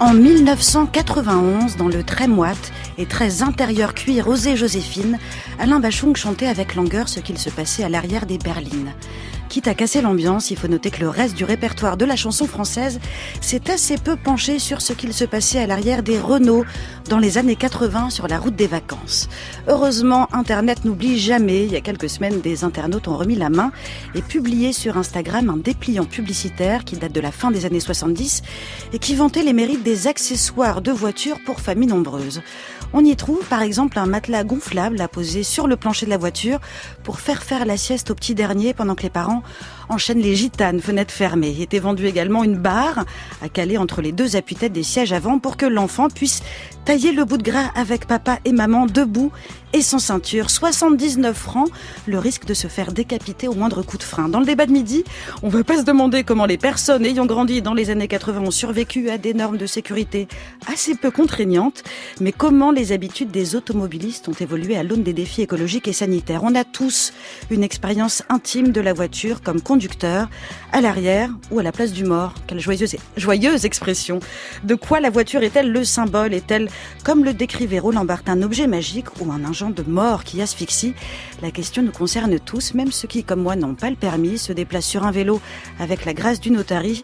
En 1991, dans le très moite et très intérieur cuir Osée Joséphine, Alain Bachung chantait avec langueur ce qu'il se passait à l'arrière des berlines. Quitte à casser l'ambiance, il faut noter que le reste du répertoire de la chanson française s'est assez peu penché sur ce qu'il se passait à l'arrière des Renault dans les années 80 sur la route des vacances. Heureusement, Internet n'oublie jamais. Il y a quelques semaines, des internautes ont remis la main et publié sur Instagram un dépliant publicitaire qui date de la fin des années 70 et qui vantait les mérites des accessoires de voiture pour familles nombreuses. On y trouve par exemple un matelas gonflable à poser sur le plancher de la voiture pour faire la sieste au petit dernier pendant que les parents enchaînent les gitanes, fenêtres fermées. Il était vendu également une barre à caler entre les deux appuis-têtes des sièges avant pour que l'enfant puisse tailler le bout de gras avec papa et maman debout et sans ceinture. 79 francs, le risque de se faire décapiter au moindre coup de frein. Dans le débat de midi, on ne va pas se demander comment les personnes ayant grandi dans les années 80 ont survécu à des normes de sécurité assez peu contraignantes, mais comment les habitudes des automobilistes ont évolué à l'aune des défis écologiques et sanitaires. On a tous une expérience intime de la voiture comme conducteur, à l'arrière ou à la place du mort. Quelle joyeuse expression. De quoi la voiture est-elle le symbole? Est-elle, comme le décrivait Roland Barthes, un objet magique ou un agent de mort qui asphyxie? La question nous concerne tous, même ceux qui, comme moi, n'ont pas le permis, se déplacent sur un vélo avec la grâce du notari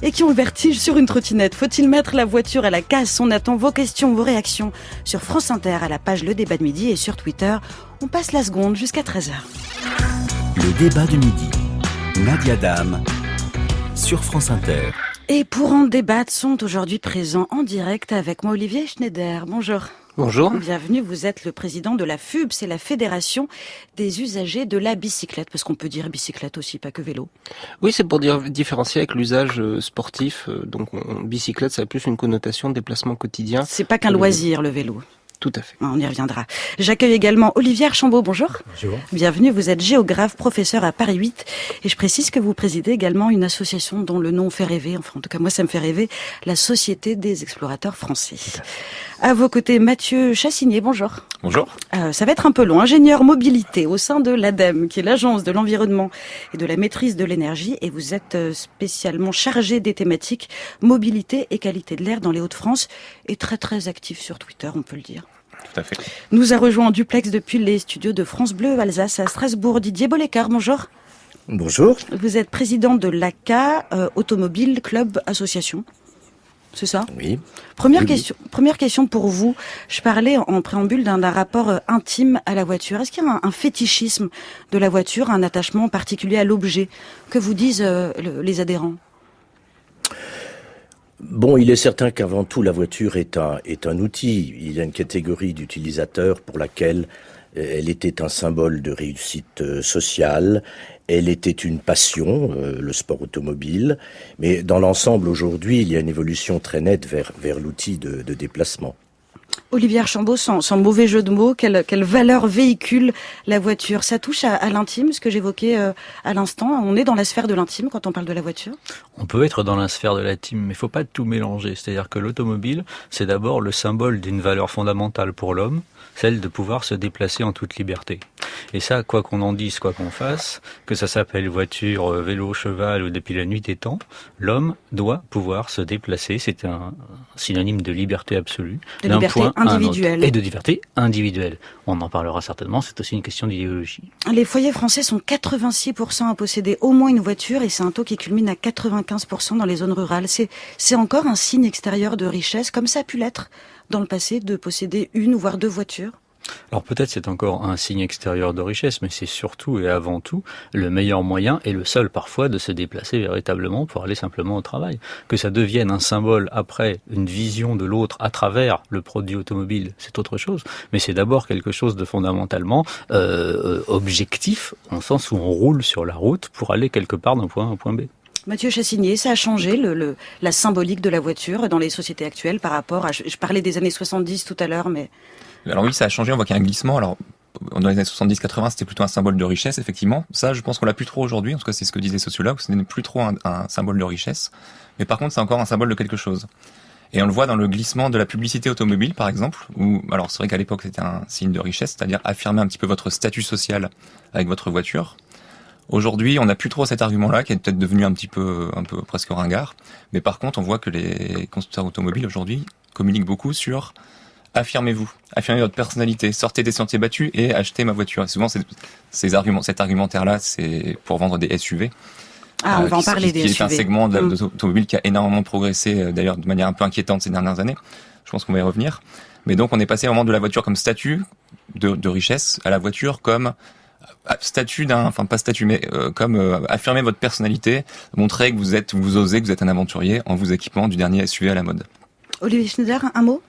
et qui ont le vertige sur une trottinette. Faut-il mettre la voiture à la casse? On attend vos questions, vos réactions sur France Inter à la page Le Débat de Midi et sur Twitter. On passe la seconde jusqu'à 13h. Le Débat du Midi. Nadia Dame sur France Inter. Et pour en débattre, sont aujourd'hui présents en direct avec moi Olivier Schneider. Bonjour. Bonjour. Bienvenue, vous êtes le président de la FUB, c'est la Fédération des usagers de la bicyclette, parce qu'on peut dire bicyclette aussi, pas que vélo. Oui, c'est pour différencier avec l'usage sportif. Donc, bicyclette, ça a plus une connotation de déplacement quotidien. C'est pas qu'un loisir, le vélo. Tout à fait. On y reviendra. J'accueille également Olivier Archambault, bonjour. Bonjour. Bienvenue, vous êtes géographe, professeur à Paris 8 et je précise que vous présidez également une association dont le nom fait rêver, enfin en tout cas moi ça me fait rêver, la Société des explorateurs français. À vos côtés, Mathieu Chassigné, bonjour. Bonjour. Ça va être un peu long. Ingénieur mobilité au sein de l'ADEME, qui est l'Agence de l'environnement et de la maîtrise de l'énergie, et vous êtes spécialement chargé des thématiques mobilité et qualité de l'air dans les Hauts-de-France, et très très actif sur Twitter, on peut le dire. Tout à fait. Nous a rejoint en duplex depuis les studios de France Bleu Alsace à Strasbourg. Didier Bollécart, bonjour. Bonjour. Vous êtes président de l'ACA, Automobile Club Association. C'est ça? Oui. Première question pour vous. Je parlais en préambule d'un rapport intime à la voiture. Est-ce qu'il y a un fétichisme de la voiture, un attachement particulier à l'objet? Que vous disent les adhérents? Bon, il est certain qu'avant tout, la voiture est un outil. Il y a une catégorie d'utilisateurs pour laquelle elle était un symbole de réussite sociale. Elle était une passion, le sport automobile. Mais dans l'ensemble, aujourd'hui, il y a une évolution très nette vers l'outil de déplacement. Olivier Archambault, sans mauvais jeu de mots, quelle valeur véhicule la voiture? Ça touche à l'intime, ce que j'évoquais à l'instant. On est dans la sphère de l'intime quand on parle de la voiture? On peut être dans la sphère de l'intime, mais il faut pas tout mélanger. C'est-à-dire que l'automobile, c'est d'abord le symbole d'une valeur fondamentale pour l'homme, celle de pouvoir se déplacer en toute liberté. Et ça, quoi qu'on en dise, quoi qu'on fasse, que ça s'appelle voiture, vélo, cheval ou depuis la nuit des temps, l'homme doit pouvoir se déplacer. C'est un synonyme de liberté absolue. De liberté individuelle. Et de liberté individuelle. On en parlera certainement, c'est aussi une question d'idéologie. Les foyers français sont 86% à posséder au moins une voiture et c'est un taux qui culmine à 95% dans les zones rurales. C'est encore un signe extérieur de richesse, comme ça a pu l'être dans le passé, de posséder une voire deux voitures? Alors peut-être c'est encore un signe extérieur de richesse, mais c'est surtout et avant tout le meilleur moyen et le seul parfois de se déplacer véritablement pour aller simplement au travail. Que ça devienne un symbole après, une vision de l'autre à travers le produit automobile, c'est autre chose. Mais c'est d'abord quelque chose de fondamentalement objectif, en sens où on roule sur la route pour aller quelque part d'un point A à un point B. Mathieu Chassigné, ça a changé la symbolique de la voiture dans les sociétés actuelles par rapport à... Je parlais des années 70 tout à l'heure, mais... Alors oui, ça a changé, on voit qu'il y a un glissement. Alors, dans les années 70-80, c'était plutôt un symbole de richesse, effectivement. Ça, je pense qu'on l'a plus trop aujourd'hui. En tout cas, c'est ce que disent les sociologues. Ce n'est plus trop un symbole de richesse. Mais par contre, c'est encore un symbole de quelque chose. Et on le voit dans le glissement de la publicité automobile, par exemple, où, alors c'est vrai qu'à l'époque, c'était un signe de richesse, c'est-à-dire affirmer un petit peu votre statut social avec votre voiture. Aujourd'hui, on n'a plus trop cet argument-là, qui est peut-être devenu un peu presque ringard. Mais par contre, on voit que les constructeurs automobiles aujourd'hui communiquent beaucoup sur affirmez-vous, affirmez votre personnalité, sortez des sentiers battus et achetez ma voiture. Et souvent, cet argumentaire-là, c'est pour vendre des SUV. Ah, on va en parler des SUV. Qui est un segment de l'automobile qui a énormément progressé, d'ailleurs de manière un peu inquiétante ces dernières années. Je pense qu'on va y revenir. Mais donc, on est passé vraiment de la voiture comme statut de richesse à la voiture comme statut comme affirmer votre personnalité, montrer que vous osez, que vous êtes un aventurier en vous équipant du dernier SUV à la mode. Olivier Schneider, un mot?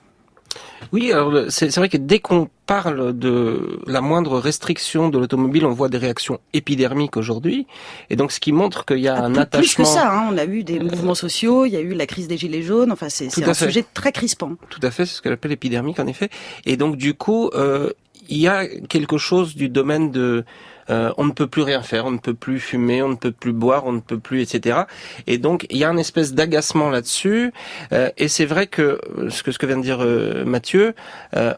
Oui, alors c'est vrai que dès qu'on parle de la moindre restriction de l'automobile, on voit des réactions épidermiques aujourd'hui, et donc ce qui montre qu'il y a un attachement. Plus que ça, on a eu des mouvements sociaux, il y a eu la crise des gilets jaunes, enfin c'est un sujet très crispant. Tout à fait, c'est ce que j'appelle épidermique en effet, et donc du coup il y a quelque chose du domaine de on ne peut plus rien faire, on ne peut plus fumer, on ne peut plus boire, on ne peut plus, etc. Et donc il y a une espèce d'agacement là-dessus. Et c'est vrai que ce que vient de dire Mathieu,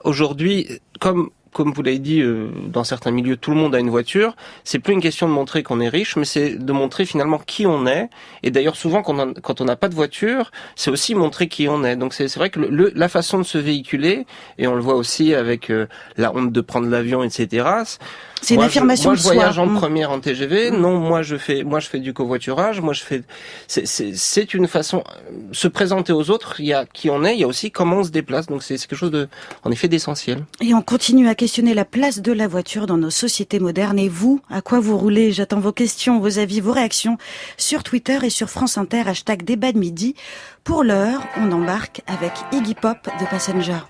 aujourd'hui, comme vous l'avez dit, dans certains milieux, tout le monde a une voiture. C'est plus une question de montrer qu'on est riche, mais c'est de montrer finalement qui on est. Et d'ailleurs, souvent, quand on n'a pas de voiture, c'est aussi montrer qui on est. Donc c'est vrai que la façon de se véhiculer, et on le voit aussi avec la honte de prendre l'avion, etc. C'est une affirmation de soi. Moi, je voyage en première en TGV. Non, moi, je fais du covoiturage. C'est une façon se présenter aux autres. Il y a qui on est. Il y a aussi comment on se déplace. Donc, c'est quelque chose en effet, d'essentiel. Et on continue à questionner la place de la voiture dans nos sociétés modernes. Et vous, à quoi vous roulez? J'attends vos questions, vos avis, vos réactions sur Twitter et sur France Inter, #débat de midi. Pour l'heure, on embarque avec Iggy Pop de Passenger.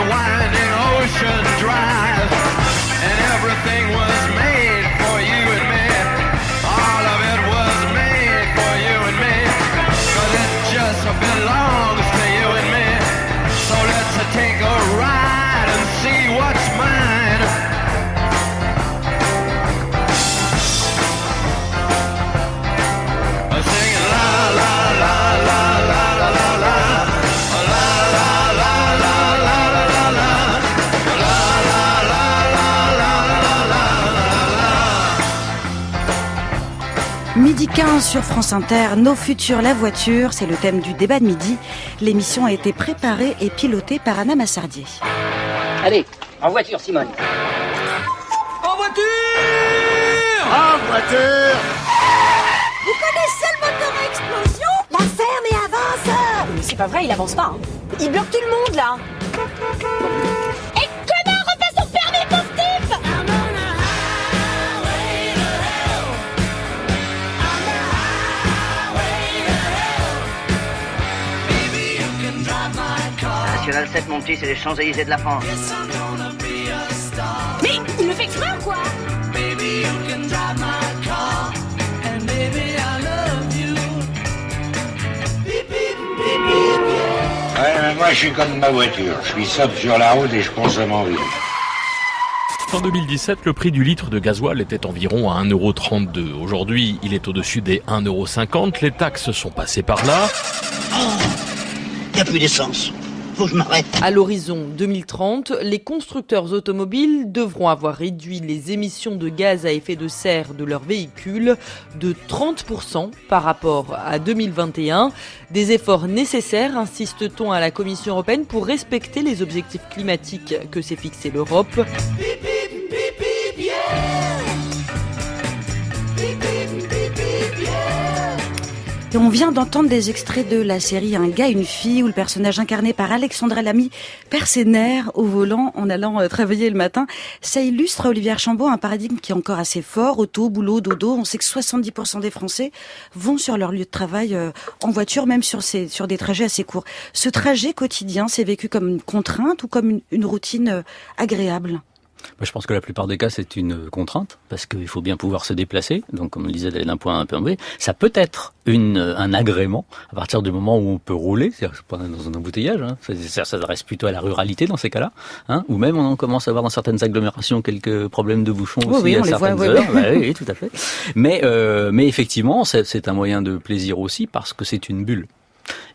Winding ocean drive, and everything was made for you Midi 15 sur France Inter, nos futurs, la voiture, c'est le thème du débat de midi. L'émission a été préparée et pilotée par Anna Massardier. Allez, en voiture, Simone. En voiture! En voiture! Vous connaissez le moteur à explosion? La ferme et avance! Mais c'est pas vrai, il avance pas. Hein. Il bloque tout le monde, là. Et connard, repasse son permis, pauvre type! National 7, mon petit, c'est les Champs-Élysées de la France. Mais il le fait exprès ou quoi? Ouais, mais moi je suis comme ma voiture. Je suis sobre sur la route et je consomme en ville. En 2017, le prix du litre de gasoil était environ à 1,32 €. Aujourd'hui, il est au-dessus des 1,50 €. Les taxes sont passées par là. Il n'y a plus d'essence. Faut que je m'arrête. À l'horizon 2030, les constructeurs automobiles devront avoir réduit les émissions de gaz à effet de serre de leurs véhicules de 30% par rapport à 2021. Des efforts nécessaires, insiste-t-on à la Commission européenne, pour respecter les objectifs climatiques que s'est fixé l'Europe. Et on vient d'entendre des extraits de la série Un gars, une fille, où le personnage incarné par Alexandra Lamy perd ses nerfs au volant en allant travailler le matin. Ça illustre, Olivier Archambault, un paradigme qui est encore assez fort. Auto, boulot, dodo. On sait que 70% des Français vont sur leur lieu de travail en voiture, même sur des trajets assez courts. Ce trajet quotidien, c'est vécu comme une contrainte ou comme une routine agréable ? Je pense que la plupart des cas, c'est une contrainte, parce qu'il faut bien pouvoir se déplacer. Donc, comme on le disait, d'aller d'un point à un point B. Ça peut être un agrément à partir du moment où on peut rouler, c'est-à-dire pas dans un embouteillage. Hein. Ça reste plutôt à la ruralité dans ces cas-là. Hein. Ou même, on commence à avoir dans certaines agglomérations quelques problèmes de bouchons aussi oui, à on certaines les voit, heures. Oui, tout à fait. Mais effectivement, c'est un moyen de plaisir aussi parce que c'est une bulle.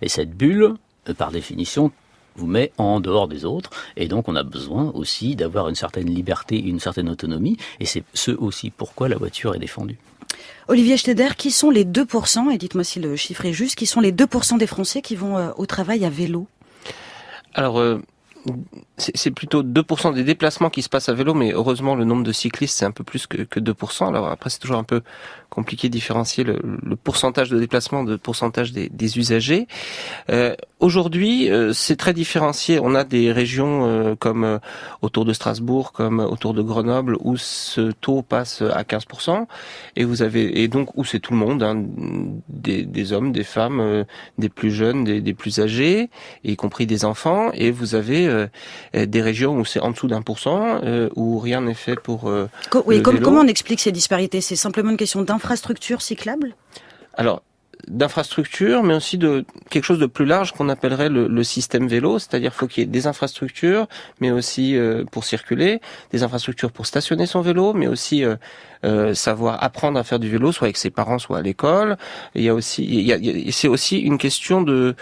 Et cette bulle, par définition, vous met en dehors des autres, et donc on a besoin aussi d'avoir une certaine liberté, une certaine autonomie, et c'est ce aussi pourquoi la voiture est défendue. Olivier Schneider, qui sont les 2%, et dites-moi si le chiffre est juste, qui sont les 2% des Français qui vont au travail à vélo? Alors, c'est plutôt 2% des déplacements qui se passent à vélo, mais heureusement le nombre de cyclistes c'est un peu plus que 2%. Alors après c'est toujours un peu compliqué de différencier le pourcentage de déplacement de pourcentage des usagers. Aujourd'hui c'est très différencié. On a des régions comme autour de Strasbourg, comme autour de Grenoble où ce taux passe à 15%, et donc où c'est tout le monde, hein, des hommes, des femmes, des plus jeunes, des plus âgés, y compris des enfants, et vous avez des régions où c'est en dessous d'1%, où rien n'est fait pour le vélo. Comment on explique ces disparités? C'est simplement une question d'infrastructure cyclable? Alors, d'infrastructures, mais aussi de quelque chose de plus large qu'on appellerait le système vélo, c'est-à-dire faut qu'il y ait des infrastructures, mais aussi pour circuler, des infrastructures pour stationner son vélo, mais aussi savoir apprendre à faire du vélo, soit avec ses parents, soit à l'école. Il y a aussi, c'est aussi une question de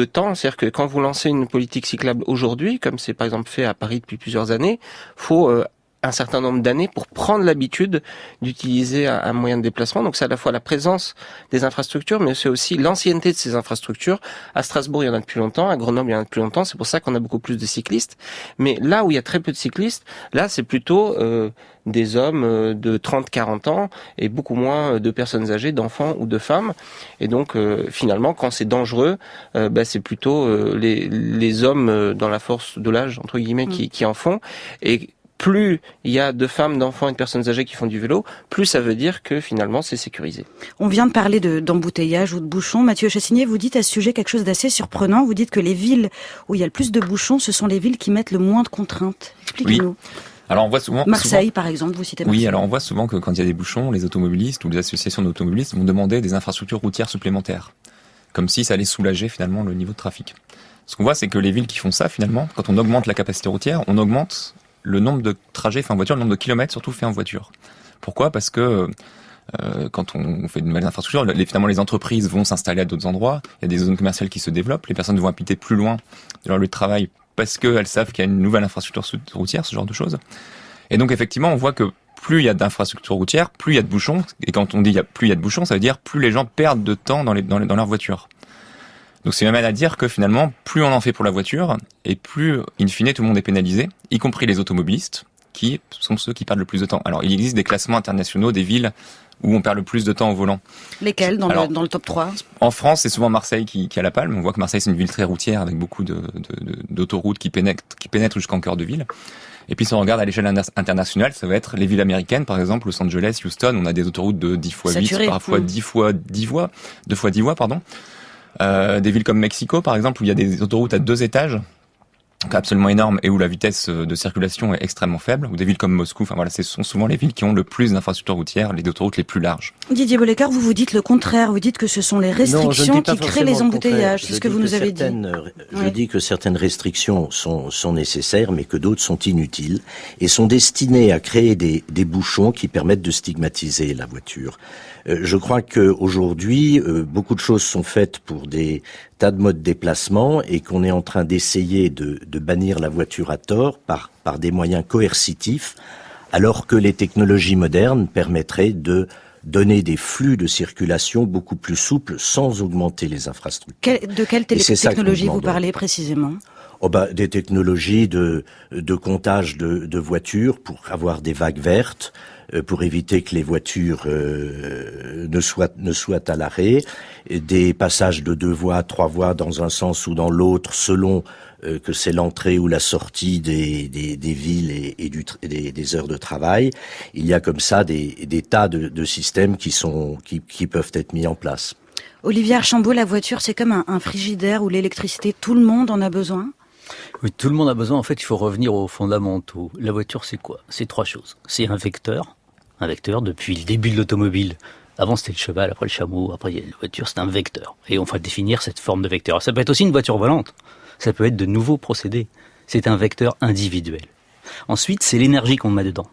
temps, c'est-à-dire que quand vous lancez une politique cyclable aujourd'hui, comme c'est par exemple fait à Paris depuis plusieurs années, faut un certain nombre d'années pour prendre l'habitude d'utiliser un moyen de déplacement. Donc c'est à la fois la présence des infrastructures, mais c'est aussi l'ancienneté de ces infrastructures. À Strasbourg, il y en a depuis longtemps, à Grenoble, il y en a depuis longtemps, c'est pour ça qu'on a beaucoup plus de cyclistes. Mais là où il y a très peu de cyclistes, là c'est plutôt des hommes de 30-40 ans et beaucoup moins de personnes âgées, d'enfants ou de femmes. Et donc finalement, quand c'est dangereux, c'est plutôt les hommes dans la force de l'âge, entre guillemets, qui en font. Et plus il y a de femmes, d'enfants et de personnes âgées qui font du vélo, plus ça veut dire que finalement c'est sécurisé. On vient de parler d'embouteillage ou de bouchons. Mathieu Chassigné, vous dites à ce sujet quelque chose d'assez surprenant. Vous dites que les villes où il y a le plus de bouchons, ce sont les villes qui mettent le moins de contraintes. Expliquez-nous. Oui. Alors on voit souvent Marseille par exemple, vous citez Marseille. Oui, alors on voit souvent que quand il y a des bouchons, les automobilistes ou les associations d'automobilistes vont demander des infrastructures routières supplémentaires, comme si ça allait soulager finalement le niveau de trafic. Ce qu'on voit, c'est que les villes qui font ça, finalement, quand on augmente la capacité routière, on augmente le nombre de trajets faits en voiture, le nombre de kilomètres surtout faits en voiture. Pourquoi ? Parce que quand on fait de nouvelles infrastructures, finalement les entreprises vont s'installer à d'autres endroits, il y a des zones commerciales qui se développent, les personnes vont habiter plus loin de leur lieu de travail parce qu'elles savent qu'il y a une nouvelle infrastructure routière, ce genre de choses. Et donc effectivement, on voit que plus il y a d'infrastructures routières, plus il y a de bouchons. Et quand on dit plus il y a de bouchons, ça veut dire plus les gens perdent de temps dans leur voiture. Donc c'est même à dire que finalement, plus on en fait pour la voiture, et plus, in fine, tout le monde est pénalisé, y compris les automobilistes, qui sont ceux qui perdent le plus de temps. Alors il existe des classements internationaux des villes où on perd le plus de temps au volant. Lesquels dans le top 3 ? En France, c'est souvent Marseille qui a la palme. On voit que Marseille, c'est une ville très routière avec beaucoup d'autoroutes qui pénètrent jusqu'en cœur de ville. Et puis si on regarde à l'échelle internationale, ça va être les villes américaines, par exemple Los Angeles, Houston, on a des autoroutes de 10 x 8, parfois 2 fois 10 voies, pardon. Des villes comme Mexico, par exemple, où il y a des autoroutes à 2 étages, donc absolument énorme, et où la vitesse de circulation est extrêmement faible, ou des villes comme Moscou, enfin voilà, ce sont souvent les villes qui ont le plus d'infrastructures routières, les autoroutes les plus larges. Didier Bollecker, vous dites le contraire, vous dites que ce sont les restrictions qui créent les embouteillages, c'est ce que vous nous avez dit. Je dis que certaines restrictions sont nécessaires, mais que d'autres sont inutiles, et sont destinées à créer des bouchons qui permettent de stigmatiser la voiture. Je crois qu'aujourd'hui, beaucoup de choses sont faites pour des tas de modes de déplacement et qu'on est en train d'essayer de bannir la voiture à tort par des moyens coercitifs, alors que les technologies modernes permettraient de donner des flux de circulation beaucoup plus souples sans augmenter les infrastructures. De quelle technologie vous parlez précisément ? Des technologies de comptage de voitures pour avoir des vagues vertes, pour éviter que les voitures ne soient à l'arrêt, des passages de 2 voies, 3 voies dans un sens ou dans l'autre, selon que c'est l'entrée ou la sortie des villes et des heures de travail. Il y a comme ça des tas de systèmes qui peuvent être mis en place. Olivier Archambault, la voiture, c'est comme un frigidaire ou l'électricité, tout le monde en a besoin ? Oui, tout le monde a besoin. En fait, il faut revenir aux fondamentaux. La voiture, c'est quoi ? C'est 3 choses. C'est un vecteur depuis le début de l'automobile. Avant, c'était le cheval, après le chameau, après la voiture, c'est un vecteur. Et on va définir cette forme de vecteur. Ça peut être aussi une voiture volante. Ça peut être de nouveaux procédés. C'est un vecteur individuel. Ensuite, c'est l'énergie qu'on met dedans.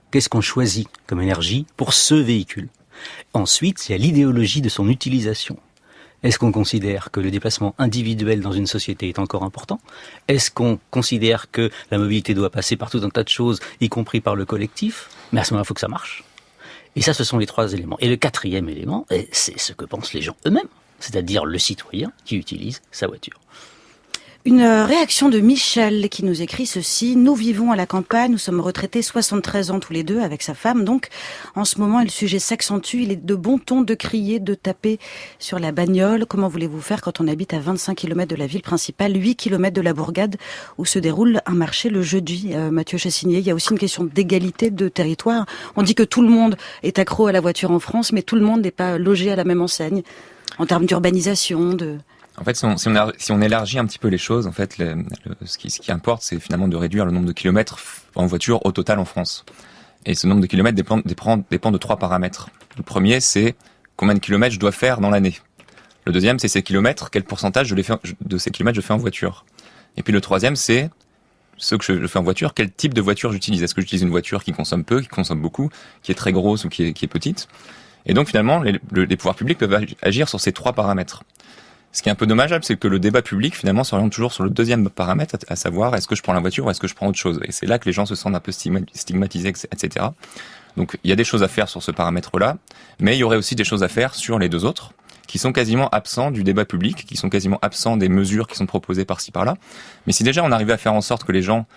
Qu'est-ce qu'on choisit comme énergie pour ce véhicule ? Ensuite, il y a l'idéologie de son utilisation. Est-ce qu'on considère que le déplacement individuel dans une société est encore important ? Est-ce qu'on considère que la mobilité doit passer par tout un tas de choses, y compris par le collectif ? Mais à ce moment-là, il faut que ça marche. Et ça, ce sont les 3 éléments. Et le 4e élément, c'est ce que pensent les gens eux-mêmes, c'est-à-dire le citoyen qui utilise sa voiture. Une réaction de Michel qui nous écrit ceci. Nous vivons à la campagne, nous sommes retraités 73 ans tous les deux avec sa femme. Donc, en ce moment, le sujet s'accentue. Il est de bon ton de crier, de taper sur la bagnole. Comment voulez-vous faire quand on habite à 25 km de la ville principale, 8 km de la bourgade où se déroule un marché le jeudi? Mathieu Chassigné, il y a aussi une question d'égalité de territoire. On dit que tout le monde est accro à la voiture en France, mais tout le monde n'est pas logé à la même enseigne en termes d'urbanisation, En fait, si on élargit un petit peu les choses, en fait, ce qui importe, c'est finalement de réduire le nombre de kilomètres en voiture au total en France. Et ce nombre de kilomètres dépend de 3 paramètres. Le premier, c'est combien de kilomètres je dois faire dans l'année. Le deuxième, c'est ces kilomètres, quel pourcentage de ces kilomètres je fais en voiture. Et puis le troisième, c'est ce que je fais en voiture, quel type de voiture j'utilise. Est-ce que j'utilise une voiture qui consomme peu, qui consomme beaucoup, qui est très grosse ou qui est petite? Et donc finalement, les pouvoirs publics peuvent agir sur ces 3 paramètres. Ce qui est un peu dommageable, c'est que le débat public, finalement, s'oriente toujours sur le deuxième paramètre, à savoir, est-ce que je prends la voiture ou est-ce que je prends autre chose? Et c'est là que les gens se sentent un peu stigmatisés, etc. Donc, il y a des choses à faire sur ce paramètre-là, mais il y aurait aussi des choses à faire sur les 2 autres, qui sont quasiment absents du débat public, qui sont quasiment absents des mesures qui sont proposées par-ci, par-là. Mais si déjà on arrivait à faire en sorte que les gens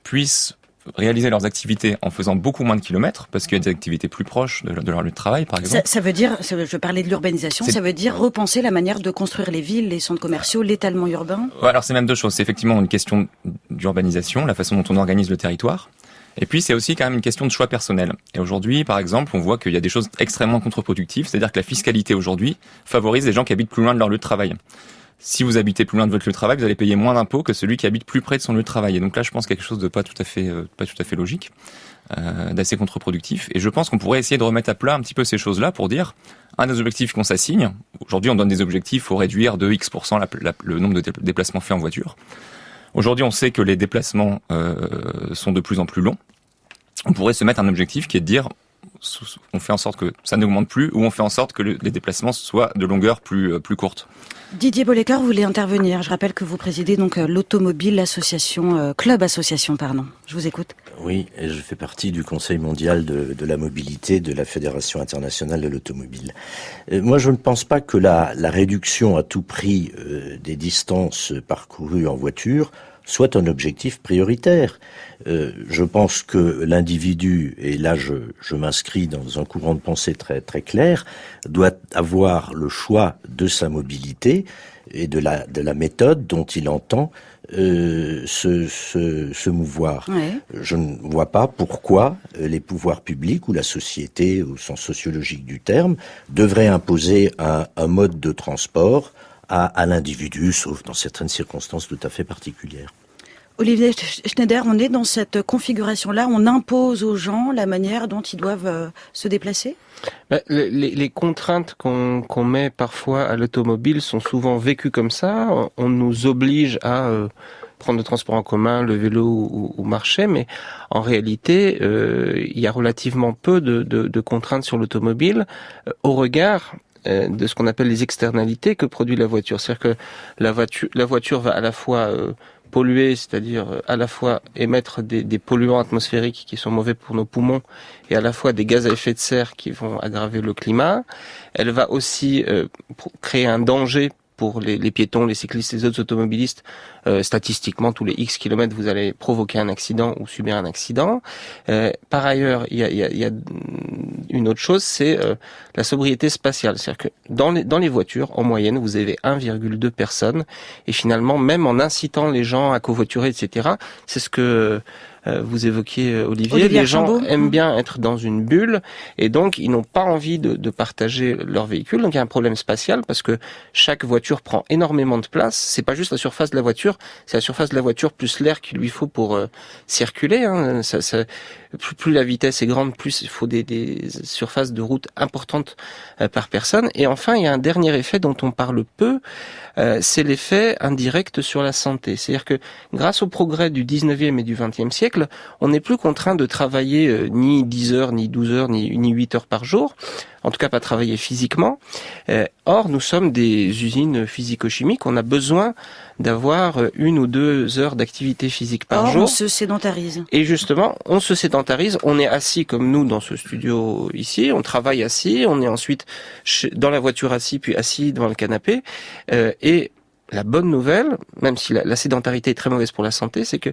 puissent réaliser leurs activités en faisant beaucoup moins de kilomètres, parce qu'il y a des activités plus proches de leur lieu de travail, par exemple. Ça veut dire, je parlais de l'urbanisation, ça veut dire repenser la manière de construire les villes, les centres commerciaux, l'étalement urbain? Alors c'est même 2 choses. C'est effectivement une question d'urbanisation, la façon dont on organise le territoire. Et puis c'est aussi quand même une question de choix personnel. Et aujourd'hui, par exemple, on voit qu'il y a des choses extrêmement contre-productives, c'est-à-dire que la fiscalité aujourd'hui favorise les gens qui habitent plus loin de leur lieu de travail. Si vous habitez plus loin de votre lieu de travail, vous allez payer moins d'impôts que celui qui habite plus près de son lieu de travail. Et donc là, je pense quelque chose de pas tout à fait logique, d'assez contre-productif. Et je pense qu'on pourrait essayer de remettre à plat un petit peu ces choses-là pour dire, un des objectifs qu'on s'assigne, aujourd'hui on donne des objectifs, il faut réduire de X% le nombre de déplacements faits en voiture. Aujourd'hui, on sait que les déplacements sont de plus en plus longs. On pourrait se mettre un objectif qui est de dire, on fait en sorte que ça n'augmente plus, ou on fait en sorte que les déplacements soient de longueur plus courte. Didier Bollecker, vous voulez intervenir. Je rappelle que vous présidez donc l'Automobile Club Association, pardon. Je vous écoute. Oui, et je fais partie du Conseil mondial de la mobilité de la Fédération internationale de l'automobile. Moi, je ne pense pas que la réduction à tout prix des distances parcourues en voiture soit un objectif prioritaire. Je pense que l'individu, et là je m'inscris dans un courant de pensée très très clair, doit avoir le choix de sa mobilité et de la méthode dont il entend se mouvoir. Ouais. Je ne vois pas pourquoi les pouvoirs publics ou la société, au sens sociologique du terme, devraient imposer un mode de transport à l'individu, sauf dans certaines circonstances tout à fait particulières. Olivier Schneider, on est dans cette configuration-là, on impose aux gens la manière dont ils doivent se déplacer ? Les contraintes qu'on met parfois à l'automobile sont souvent vécues comme ça. On nous oblige à prendre le transport en commun, le vélo ou marcher, mais en réalité, il y a relativement peu de contraintes sur l'automobile au regard de ce qu'on appelle les externalités que produit la voiture. C'est-à-dire que la voiture va à la fois polluer, c'est-à-dire à la fois émettre des polluants atmosphériques qui sont mauvais pour nos poumons et à la fois des gaz à effet de serre qui vont aggraver le climat. Elle va aussi créer un danger pour les piétons, les cyclistes, les autres automobilistes. Statistiquement, tous les X kilomètres, vous allez provoquer un accident ou subir un accident. Par ailleurs, il y a une autre chose, c'est la sobriété spatiale. C'est-à-dire que dans les voitures, en moyenne, vous avez 1,2 personnes. Et finalement, même en incitant les gens à covoiturer, etc., c'est ce que vous évoquiez, Olivier, les gens aiment bien être dans une bulle et donc ils n'ont pas envie de partager leur véhicule. Donc il y a un problème spatial parce que chaque voiture prend énormément de place. C'est pas juste la surface de la voiture, c'est la surface de la voiture plus l'air qu'il lui faut pour circuler. Hein. Plus la vitesse est grande, plus il faut des surfaces de route importantes par personne. Et enfin, il y a un dernier effet dont on parle peu, c'est l'effet indirect sur la santé. C'est-à-dire que grâce au progrès du 19e et du 20e siècle, on n'est plus contraint de travailler ni 10 heures, ni 12 heures, ni 8 heures par jour. En tout cas, pas travailler physiquement. Or, nous sommes des usines physico-chimiques. On a besoin d'avoir 1 ou 2 heures d'activité physique par jour. On se sédentarise. Et justement, on se sédentarise. On est assis comme nous dans ce studio ici. On travaille assis. On est ensuite dans la voiture assis, puis assis devant le canapé. Et la bonne nouvelle, même si la sédentarité est très mauvaise pour la santé, c'est que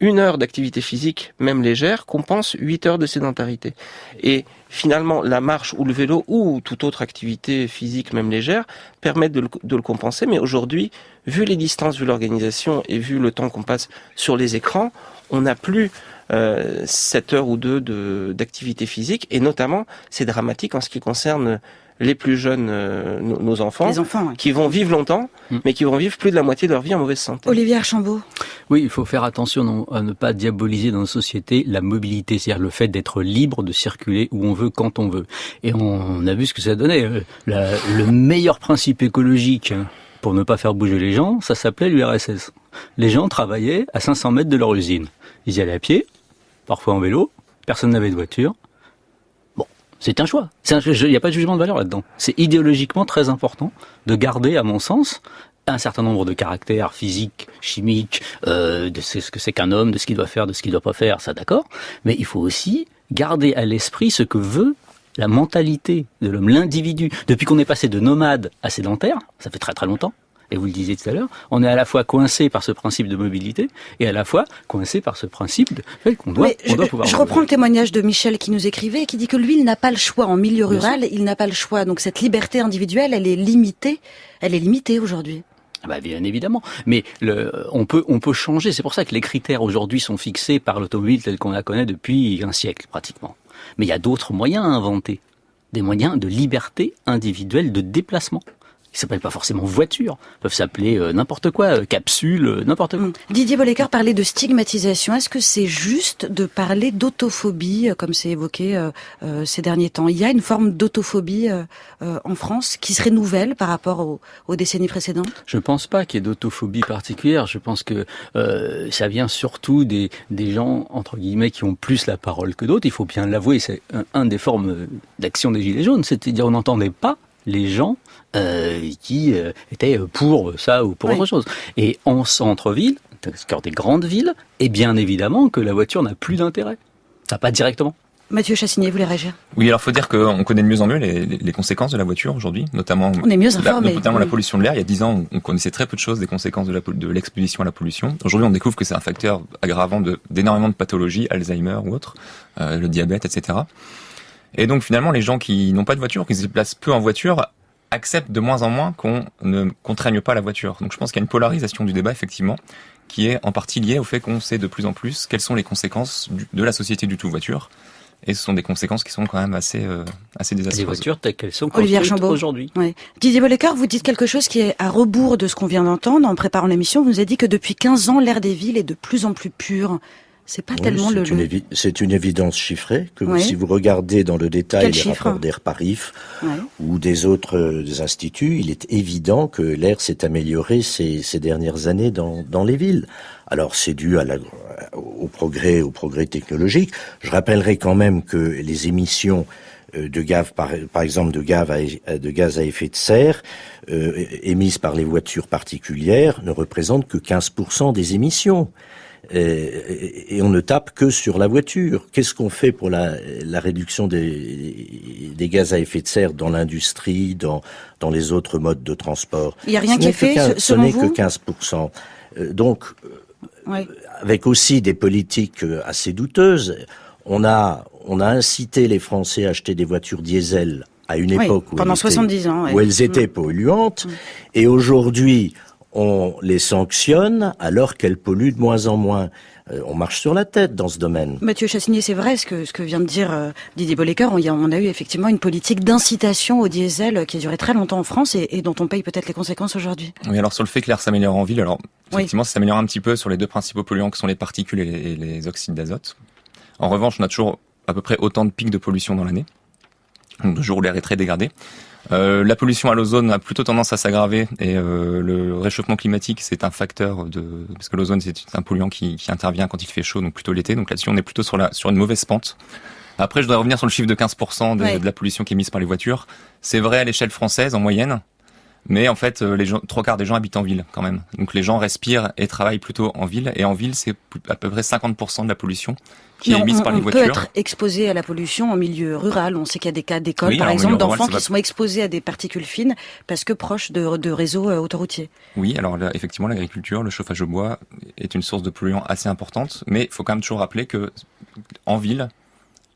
1 heure d'activité physique, même légère, compense 8 heures de sédentarité. Et finalement, la marche ou le vélo ou toute autre activité physique, même légère, permettent de le compenser. Mais aujourd'hui, vu les distances, vu l'organisation et vu le temps qu'on passe sur les écrans, on n'a plus 7 heures ou 2 d'activité physique. Et notamment, c'est dramatique en ce qui concerne les plus jeunes, nos enfants, ouais, qui vont vivre longtemps, mais qui vont vivre plus de la moitié de leur vie en mauvaise santé. Olivier Archambault. Oui, il faut faire attention à ne pas diaboliser dans nos sociétés la mobilité, c'est-à-dire le fait d'être libre de circuler où on veut, quand on veut. Et on a vu ce que ça donnait. Le meilleur principe écologique pour ne pas faire bouger les gens, ça s'appelait l'URSS. Les gens travaillaient à 500 mètres de leur usine. Ils y allaient à pied, parfois en vélo, personne n'avait de voiture. C'est un choix. Il n'y a pas de jugement de valeur là-dedans. C'est idéologiquement très important de garder, à mon sens, un certain nombre de caractères physiques, chimiques, de ce que c'est qu'un homme, de ce qu'il doit faire, de ce qu'il ne doit pas faire, ça d'accord. Mais il faut aussi garder à l'esprit ce que veut la mentalité de l'homme, l'individu. Depuis qu'on est passé de nomade à sédentaire, ça fait très très longtemps, et vous le disiez tout à l'heure, on est à la fois coincé par ce principe de mobilité et à la fois coincé par ce principe de fait qu'on doit pouvoir... Je reprends le témoignage de Michel qui nous écrivait et qui dit que lui, il n'a pas le choix. En milieu rural, il n'a pas le choix. Donc cette liberté individuelle, elle est limitée aujourd'hui. Bah bien évidemment, mais on peut changer. C'est pour ça que les critères aujourd'hui sont fixés par l'automobile telle qu'on la connaît depuis un siècle pratiquement. Mais il y a d'autres moyens à inventer, des moyens de liberté individuelle de déplacement. Ils s'appellent pas forcément voitures, ils peuvent s'appeler n'importe quoi, capsule, n'importe quoi. Didier Bollecker parlait de stigmatisation. Est-ce que c'est juste de parler d'autophobie, comme c'est évoqué ces derniers temps? Il y a une forme d'autophobie en France qui serait nouvelle par rapport aux décennies précédentes? Je pense pas qu'il y ait d'autophobie particulière. Je pense que ça vient surtout des gens, entre guillemets, qui ont plus la parole que d'autres. Il faut bien l'avouer, c'est un des formes d'action des Gilets jaunes. C'est-à-dire on n'entendait pas les gens qui étaient pour ça ou pour autre chose. Et en centre-ville, dans des grandes villes, et bien évidemment que la voiture n'a plus d'intérêt. Ça pas directement. Mathieu Chassigné, vous voulez réagir? Oui, alors faut dire qu'on connaît de mieux en mieux les conséquences de la voiture aujourd'hui, notamment on est mieux informé. Notamment la pollution de l'air. Il y a 10 ans, on connaissait très peu de choses des conséquences de l'exposition à la pollution. Aujourd'hui, on découvre que c'est un facteur aggravant d'énormément de pathologies, Alzheimer ou autres, le diabète, etc. Et donc finalement, les gens qui n'ont pas de voiture, qui se déplacent peu en voiture, acceptent de moins en moins qu'on ne contraigne pas la voiture. Donc je pense qu'il y a une polarisation du débat, effectivement, qui est en partie liée au fait qu'on sait de plus en plus quelles sont les conséquences de la société du tout voiture. Et ce sont des conséquences qui sont quand même assez désastreuses. Les voitures telles qu'elles sont construites aujourd'hui. Oui. Didier Bollecker, vous dites quelque chose qui est à rebours de ce qu'on vient d'entendre. En préparant l'émission, vous nous avez dit que depuis 15 ans, l'air des villes est de plus en plus pur. C'est pas tellement c'est une évidence chiffrée que si vous regardez dans le détail les rapports d'Air Paris ou des autres instituts, il est évident que l'air s'est amélioré ces dernières années dans les villes. Alors c'est dû au progrès technologique. Je rappellerai quand même que les émissions de gaz, par exemple de gaz à effet de serre émises par les voitures particulières ne représentent que 15% des émissions. Et on ne tape que sur la voiture. Qu'est-ce qu'on fait pour la réduction des gaz à effet de serre dans l'industrie, dans les autres modes de transport? Il n'y a rien qui est fait, selon vous? Ce n'est que 15%. Donc, avec aussi des politiques assez douteuses, on a incité les Français à acheter des voitures diesel à une époque pendant 70 ans, où elles étaient polluantes, et aujourd'hui on les sanctionne alors qu'elles polluent de moins en moins. On marche sur la tête dans ce domaine. Mathieu Chassigné, c'est vrai ce que vient de dire Didier Bollecker. On a eu effectivement une politique d'incitation au diesel qui a duré très longtemps en France et dont on paye peut-être les conséquences aujourd'hui. Oui, alors sur le fait que l'air s'améliore en ville, alors effectivement ça s'améliore un petit peu sur les deux principaux polluants qui sont les particules et les oxydes d'azote. En revanche, on a toujours à peu près autant de pics de pollution dans l'année, donc de jours où l'air est très dégradé. La pollution à l'ozone a plutôt tendance à s'aggraver et le réchauffement climatique c'est un facteur parce que l'ozone c'est un polluant qui intervient quand il fait chaud, donc plutôt l'été. Donc là-dessus on est plutôt sur une mauvaise pente. Après je voudrais revenir sur le chiffre de 15% de la pollution qui est émise par les voitures. C'est vrai à l'échelle française en moyenne, mais en fait les gens, 3/4 des gens habitent en ville quand même. Donc les gens respirent et travaillent plutôt en ville, et en ville c'est à peu près 50% de la pollution qui est émise par les voitures. On peut être exposé à la pollution en milieu rural. On sait qu'il y a des cas d'école, par exemple, d'enfants qui sont exposés à des particules fines parce que proches de réseaux autoroutiers. Oui, alors là, effectivement, l'agriculture, le chauffage au bois est une source de polluants assez importante, mais il faut quand même toujours rappeler que en ville,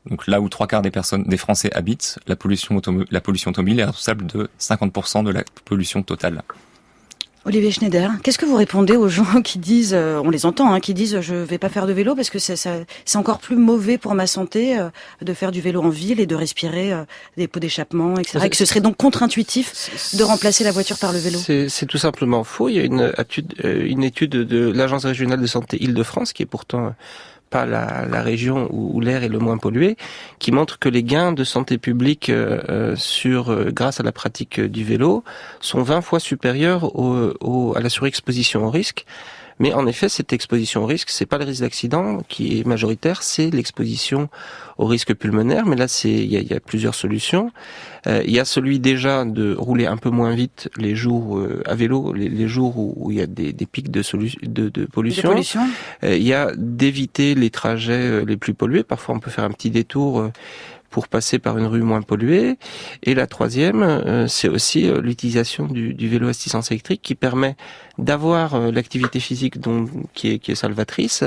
donc là où 3/4 des Français habitent, la pollution automobile est responsable de 50% de la pollution totale. Olivier Schneider, qu'est-ce que vous répondez aux gens qui disent, on les entend, qui disent je vais pas faire de vélo parce que c'est encore plus mauvais pour ma santé de faire du vélo en ville et de respirer des pots d'échappement, etc. Et que ce serait donc contre-intuitif de remplacer la voiture par le vélo. C'est tout simplement faux. Il y a une étude de l'Agence régionale de santé Île-de-France qui est pourtant pas la région où l'air est le moins pollué, qui montre que les gains de santé publique grâce à la pratique du vélo sont 20 fois supérieurs à la surexposition au risque. Mais en effet, cette exposition au risque, c'est pas le risque d'accident qui est majoritaire, c'est l'exposition au risque pulmonaire. Mais là, il y a plusieurs solutions. Il y a celui déjà de rouler un peu moins vite les jours à vélo, les jours où il y a des pics de pollution. Il y a d'éviter les trajets les plus pollués. Parfois, on peut faire un petit détour pour passer par une rue moins polluée. Et la troisième, c'est aussi l'utilisation du vélo assistance électrique qui permet d'avoir l'activité physique qui est salvatrice.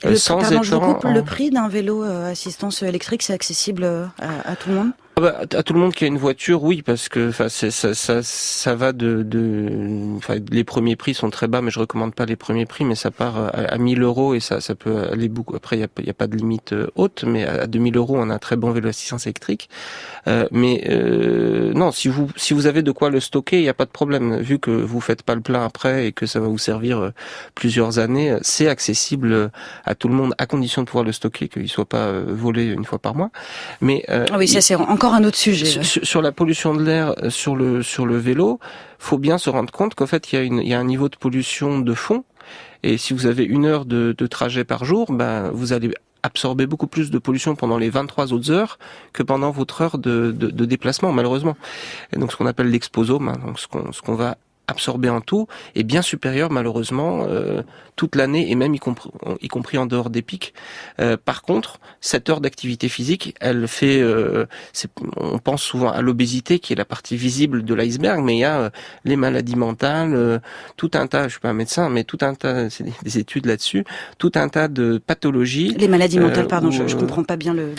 Le prix d'un vélo assistance électrique, c'est accessible à tout le monde ? À tout le monde qui a une voiture, oui, parce que ça va les premiers prix sont très bas, mais je recommande pas les premiers prix, mais ça part à 1 000 € et ça peut aller beaucoup. Après, il y a pas de limite haute, mais à 2 000 € on a un très bon vélo assistance électrique. Mais non, si vous avez de quoi le stocker, il n'y a pas de problème. Vu que vous faites pas le plein après et que ça va vous servir plusieurs années, c'est accessible à tout le monde, à condition de pouvoir le stocker, qu'il soit pas volé une fois par mois. Mais oui, ça c'est encore un autre sujet. Sur la pollution de l'air, sur le vélo, faut bien se rendre compte qu'en fait il y a un niveau de pollution de fond. Et si vous avez 1 heure de trajet par jour, vous allez absorber beaucoup plus de pollution pendant les 23 autres heures que pendant votre heure de déplacement, malheureusement. Et donc ce qu'on appelle l'exposome, donc ce qu'on va absorbé en tout est bien supérieur malheureusement toute l'année et même y compris en dehors des pics. Par contre, cette heure d'activité physique, elle fait, on pense souvent à l'obésité qui est la partie visible de l'iceberg, mais il y a les maladies mentales, tout un tas, je suis pas un médecin, mais tout un tas, c'est des études là-dessus, tout un tas de pathologies. Les maladies mentales, pardon, je comprends pas bien le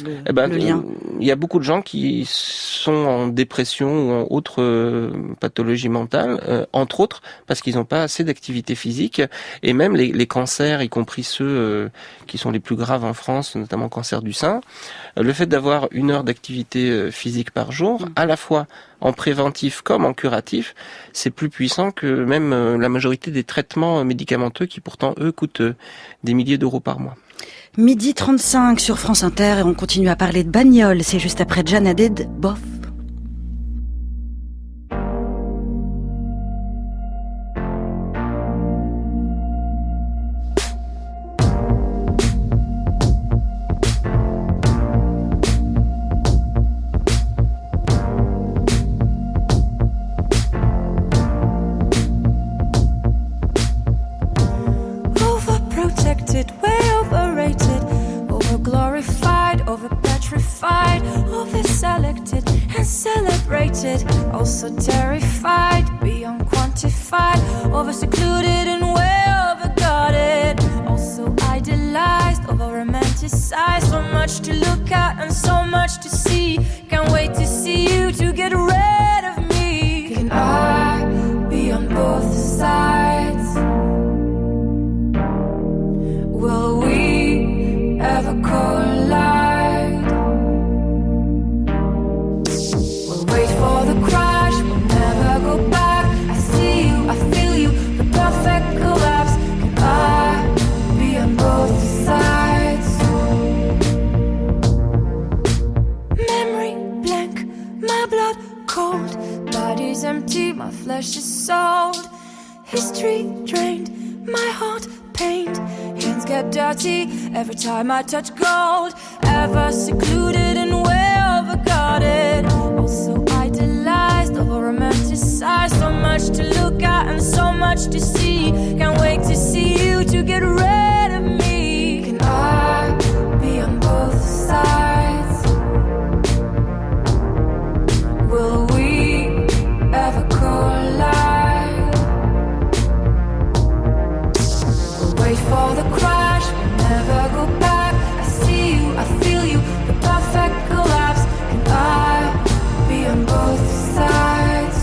lien. Il y a beaucoup de gens qui sont en dépression ou en autre pathologie mentale, entre autres parce qu'ils n'ont pas assez d'activité physique, et même les cancers, y compris ceux qui sont les plus graves en France, notamment le cancer du sein, le fait d'avoir 1 heure d'activité physique par jour, à la fois en préventif comme en curatif, c'est plus puissant que même la majorité des traitements médicamenteux qui pourtant, eux, coûtent des milliers d'euros par mois. 12h35 sur France Inter et on continue à parler de bagnole. C'est juste après Jana Hadid, bof. Also terrified, beyond quantified, over-secluded and way over-guarded. Also idolized, over-romanticized. So much to look at and so much to see. Can't wait to see you, to get rid of me. Can I be on both sides? Will we ever collide? We'll wait for the crash, we'll never go back. I see you, I feel you, the perfect collapse. Can I be on both sides? Memory blank, my blood cold. Body's empty, my flesh is sold. History drained, my heart pained. Hands get dirty every time I touch gold. Ever secluded and way over-guarded. Also idolized, over-romanticized. So much to look at and so much to see. Can't wait to see you, to get rid of me. Can I be on both sides? Will we ever collide? We'll wait for the crash, we'll never go back. I see you, I feel you, the perfect collapse. Can I be on both sides?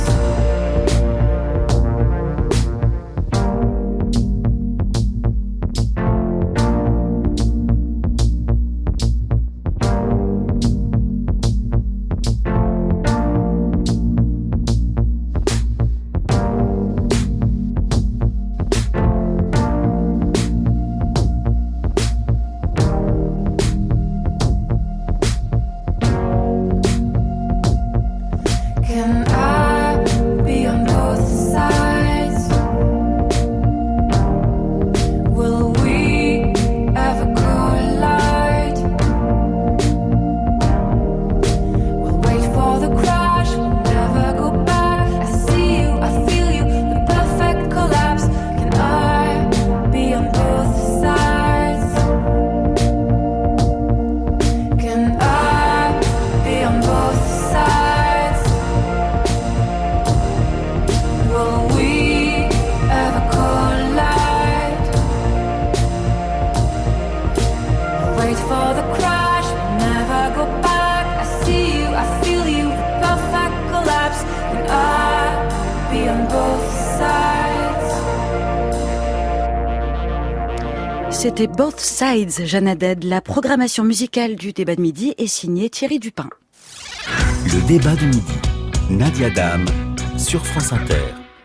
Can I be on both sides? Will we ever collide? We'll wait for the crash, we'll never go back. I see you, I feel you, the perfect collapse. Can I be on both sides? Can I be on both sides? Will we ever collide? We'll wait for the crash, we'll never go back. I see you, I feel you, the perfect collapse. Can I be on both sides? C'était Both Sides, Jana Hadid. La programmation musicale du débat de midi est signée Thierry Dupin. Le débat de midi. Nadia Dame sur France Inter.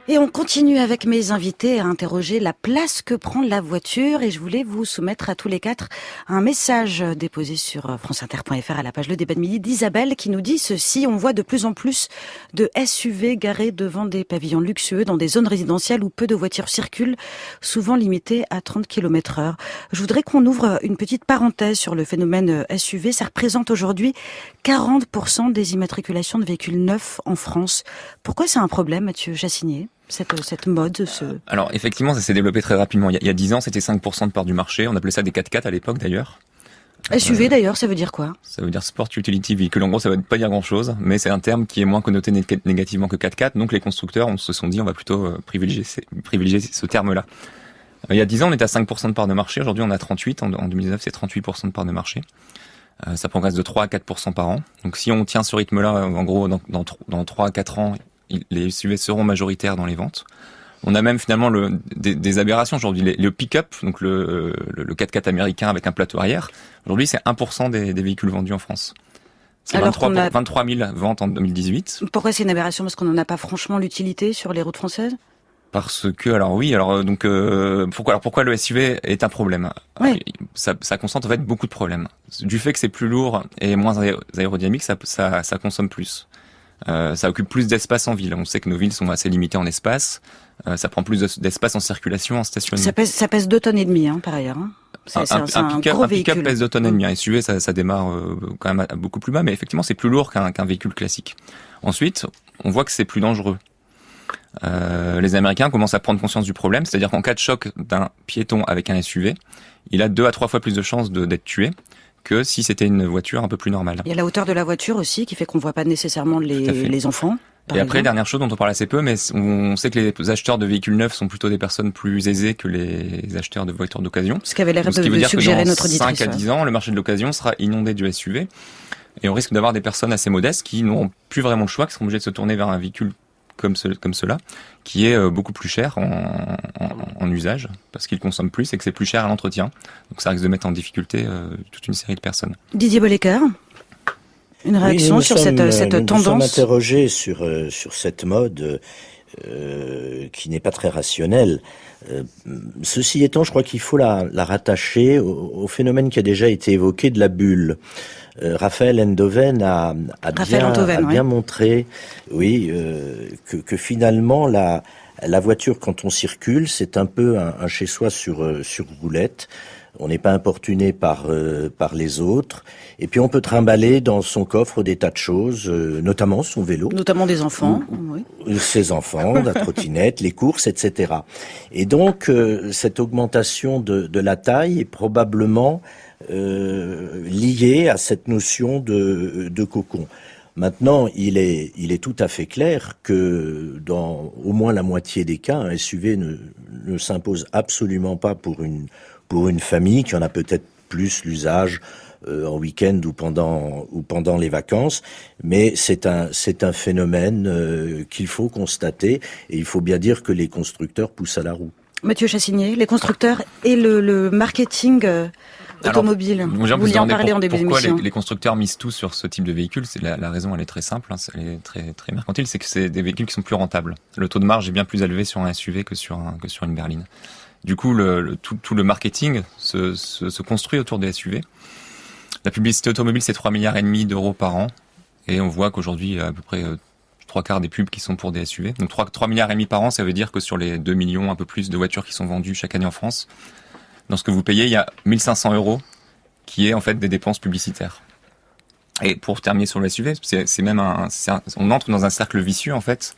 Et on continue avec mes invités à interroger la place que prend la voiture, et je voulais vous soumettre à tous les quatre un message déposé sur franceinter.fr à la page Le Débat de Midi d'Isabelle qui nous dit ceci: on voit de plus en plus de SUV garés devant des pavillons luxueux dans des zones résidentielles où peu de voitures circulent, souvent limitées à 30 km/h. Je voudrais qu'on ouvre une petite parenthèse sur le phénomène SUV. Ça représente aujourd'hui 40% des immatriculations de véhicules neufs en France. Pourquoi c'est un problème, Mathieu Chassinier ? Cette mode, Alors effectivement, ça s'est développé très rapidement. Il y a 10 ans, c'était 5% de part du marché. On appelait ça des 4x4 à l'époque d'ailleurs. SUV d'ailleurs, ça veut dire quoi ? Ça veut dire Sport Utility Vehicle. En gros, ça veut pas dire grand-chose, mais c'est un terme qui est moins connoté négativement que 4x4. Donc les constructeurs se sont dit on va plutôt privilégier ce terme-là. Il y a 10 ans, on était à 5% de part de marché. Aujourd'hui, on a 38%. En 2019, c'est 38% de part de marché. Ça progresse de 3 à 4% par an. Donc si on tient ce rythme-là, en gros, dans 3 à 4 ans, les SUV seront majoritaires dans les ventes. On a même finalement des aberrations aujourd'hui. Le pick-up, donc le 4x4 américain avec un plateau arrière, aujourd'hui c'est 1% des véhicules vendus en France. C'est 23 000 ventes en 2018. Pourquoi c'est une aberration ? Parce qu'on n'en a pas franchement l'utilité sur les routes françaises ? Parce que, pourquoi le SUV est un problème ? Oui. Ça concentre en fait beaucoup de problèmes. Du fait que c'est plus lourd et moins aérodynamique, ça consomme plus. Ça occupe plus d'espace en ville. On sait que nos villes sont assez limitées en espace. Ça prend plus d'espace en circulation, en stationnement. Ça pèse 2 tonnes et demie, par ailleurs. Un pick-up pèse 2 tonnes et demie. Un SUV, ça démarre quand même beaucoup plus bas, mais effectivement, c'est plus lourd qu'un véhicule classique. Ensuite, on voit que c'est plus dangereux. Les Américains commencent à prendre conscience du problème, c'est-à-dire qu'en cas de choc d'un piéton avec un SUV, il a 2 à 3 fois plus de chances d'être tué que si c'était une voiture un peu plus normale. Il y a la hauteur de la voiture aussi qui fait qu'on voit pas nécessairement les enfants. Et après, dernière chose dont on parle assez peu, mais on sait que les acheteurs de véhicules neufs sont plutôt des personnes plus aisées que les acheteurs de voitures d'occasion. Ce qu'avait l'air de suggérer notre auditrice. 5 à 10 ans, le marché de l'occasion sera inondé du SUV. Et on risque d'avoir des personnes assez modestes qui n'auront plus vraiment le choix, qui seront obligées de se tourner vers un véhicule comme cela, qui est beaucoup plus cher en usage, parce qu'il consomme plus et que c'est plus cher à l'entretien. Donc ça risque de mettre en difficulté toute une série de personnes. Didier Bollecker, une réaction sur cette tendance ? Nous sommes interrogés sur cette mode qui n'est pas très rationnelle. Ceci étant, je crois qu'il faut la rattacher au phénomène qui a déjà été évoqué de la bulle. Raphaël Enthoven a bien montré, que finalement la voiture quand on circule, c'est un peu un chez-soi sur roulette. On n'est pas importuné par les autres. Et puis on peut trimballer dans son coffre des tas de choses, notamment son vélo. Notamment des enfants. Ses enfants, la trottinette, les courses, etc. Et donc cette augmentation de la taille est probablement liée à cette notion de cocon. Maintenant, il est tout à fait clair que dans au moins la moitié des cas, un SUV ne s'impose absolument pas pour une famille qui en a peut-être plus l'usage en week-end ou pendant les vacances, mais c'est un phénomène qu'il faut constater, et il faut bien dire que les constructeurs poussent à la roue. Mathieu Chassinier, les constructeurs et le marketing automobile. Vous vouliez en parler en début d'émission. Pourquoi les constructeurs misent tous sur ce type de véhicule ? C'est la raison, elle est très simple, elle est très très mercantile, c'est que c'est des véhicules qui sont plus rentables. Le taux de marge est bien plus élevé sur un SUV que sur une berline. Du coup, tout le marketing se construit autour des SUV. La publicité automobile, c'est 3,5 milliards d'euros par an. Et on voit qu'aujourd'hui, à peu près 3/4 des pubs qui sont pour des SUV. Donc 3,5 milliards par an, ça veut dire que sur les 2 millions, un peu plus de voitures qui sont vendues chaque année en France, dans ce que vous payez, il y a 1 500 € qui est en fait des dépenses publicitaires. Et pour terminer sur le SUV, on entre dans un cercle vicieux en fait,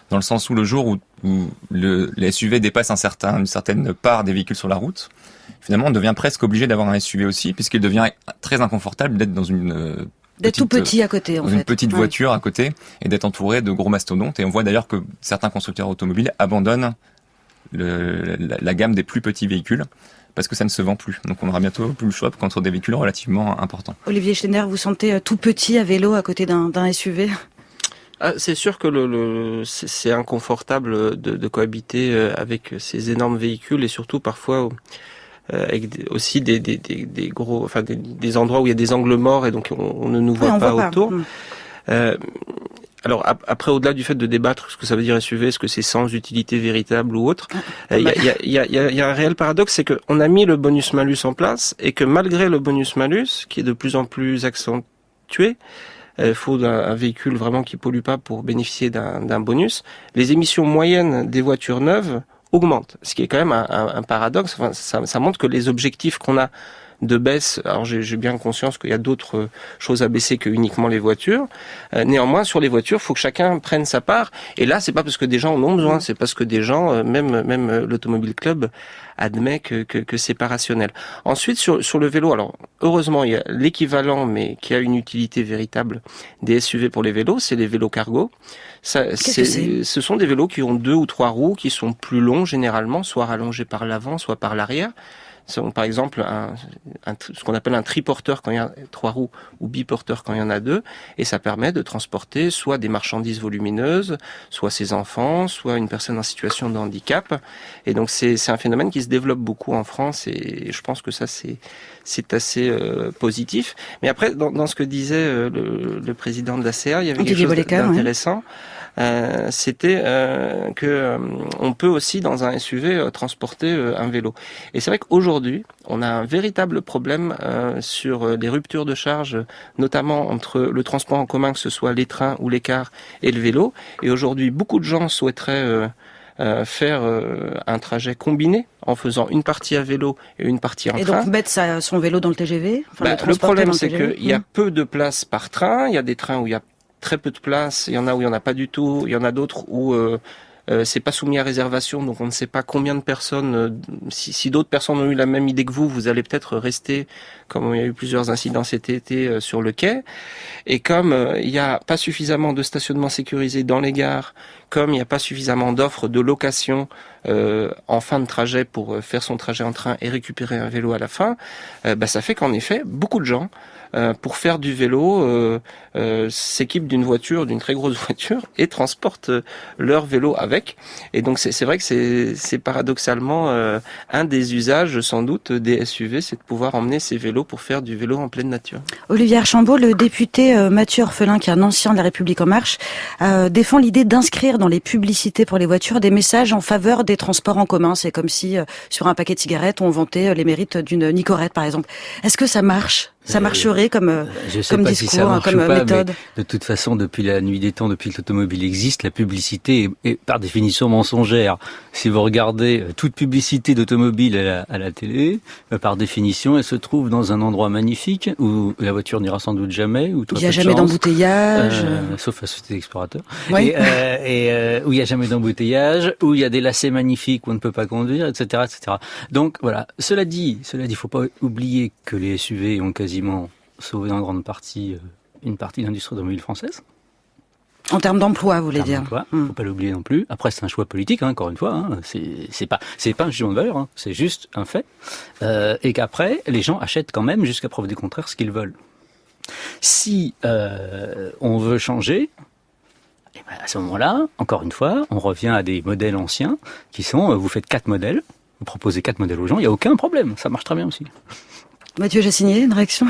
dans le sens où le jour où les SUV dépassent une certaine part des véhicules sur la route, finalement on devient presque obligé d'avoir un SUV aussi, puisqu'il devient très inconfortable d'être dans une tout petit à côté, une petite voiture à côté, et d'être entouré de gros mastodontes. Et on voit d'ailleurs que certains constructeurs automobiles abandonnent la gamme des plus petits véhicules, parce que ça ne se vend plus. Donc on aura bientôt plus le choix contre des véhicules relativement importants. Olivier Schneider, vous sentez tout petit à vélo à côté d'un SUV ? C'est sûr que c'est inconfortable de cohabiter avec ces énormes véhicules, et surtout parfois avec aussi des gros, enfin des endroits où il y a des angles morts et donc on ne nous voit pas autour. alors après, au-delà du fait de débattre ce que ça veut dire SUV, est-ce que c'est sans utilité véritable ou autre, il y a un réel paradoxe, c'est qu'on a mis le bonus-malus en place et que malgré le bonus-malus, qui est de plus en plus accentué, il faut un véhicule vraiment qui pollue pas pour bénéficier d'un bonus, les émissions moyennes des voitures neuves augmentent, ce qui est quand même un paradoxe. Enfin, ça montre que les objectifs qu'on a de baisse, alors j'ai bien conscience qu'il y a d'autres choses à baisser que uniquement les voitures. Néanmoins, sur les voitures, il faut que chacun prenne sa part. Et là, c'est pas parce que des gens en ont besoin, c'est parce que des gens, même l'Automobile Club admet que c'est pas rationnel. Ensuite, sur le vélo, alors heureusement, il y a l'équivalent, mais qui a une utilité véritable des SUV pour les vélos, c'est les vélos cargo. Ce sont des vélos qui ont 2 ou 3 roues, qui sont plus longs généralement, soit rallongés par l'avant, soit par l'arrière. Par exemple, ce qu'on appelle un triporteur quand il y a 3 roues ou biporteur quand il y en a 2, et ça permet de transporter soit des marchandises volumineuses, soit ses enfants, soit une personne en situation de handicap. Et donc c'est un phénomène qui se développe beaucoup en France, et je pense que ça c'est assez positif. Mais après, dans ce que disait le président de la CA, il y avait quelque chose d'intéressant. C'était que on peut aussi dans un SUV transporter un vélo. Et c'est vrai qu'aujourd'hui, on a un véritable problème sur les ruptures de charge, notamment entre le transport en commun, que ce soit les trains ou les cars, et le vélo. Et aujourd'hui, beaucoup de gens souhaiteraient faire un trajet combiné en faisant une partie à vélo et une partie en train. Et donc mettre son vélo dans le TGV, le problème, c'est qu'il y a peu de place par train. Il y a des trains où il y a très peu de place, il y en a où il n'y en a pas du tout, il y en a d'autres où c'est pas soumis à réservation, donc on ne sait pas combien de personnes, si d'autres personnes ont eu la même idée que vous allez peut-être rester, comme il y a eu plusieurs incidents cet été sur le quai, et comme il n'y a pas suffisamment de stationnement sécurisé dans les gares, comme il n'y a pas suffisamment d'offres de location en fin de trajet pour faire son trajet en train et récupérer un vélo à la fin, ça fait qu'en effet, beaucoup de gens pour faire du vélo s'équipent d'une voiture, d'une très grosse voiture, et transportent leur vélo avec. Et donc c'est vrai que c'est paradoxalement un des usages sans doute des SUV, c'est de pouvoir emmener ses vélos pour faire du vélo en pleine nature. Olivier Archambault, le député Mathieu Orphelin, qui est un ancien de La République En Marche, défend l'idée d'inscrire dans les publicités pour les voitures des messages en faveur des transports en commun. C'est comme si sur un paquet de cigarettes on vantait les mérites d'une Nicorette par exemple. Est-ce que ça marche ? Ça marcherait comme discours, si ça marche comme ou pas, méthode. De toute façon, depuis la nuit des temps, depuis que l'automobile existe, la publicité est par définition mensongère. Si vous regardez toute publicité d'automobile à la télé, par définition, elle se trouve dans un endroit magnifique où la voiture n'ira sans doute jamais. Où il n'y a jamais d'embouteillage. Sauf à Société Explorateur. Oui. Et où il n'y a jamais d'embouteillage, où il y a des lacets magnifiques où on ne peut pas conduire, etc., etc. Donc voilà. Cela dit, faut pas oublier que les SUV ont quasiment sauvé en grande partie une partie de l'industrie automobile française. En termes d'emploi, vous voulez dire. Faut pas l'oublier non plus. Après, c'est un choix politique, encore une fois. C'est pas un jugement de valeur. C'est juste un fait. Et qu'après, les gens achètent quand même, jusqu'à preuve du contraire, ce qu'ils veulent. Si on veut changer, à ce moment-là, encore une fois, on revient à des modèles anciens qui sont, vous faites 4 modèles, vous proposez 4 modèles aux gens, il n'y a aucun problème. Ça marche très bien aussi. Mathieu Jassigné, une réaction ?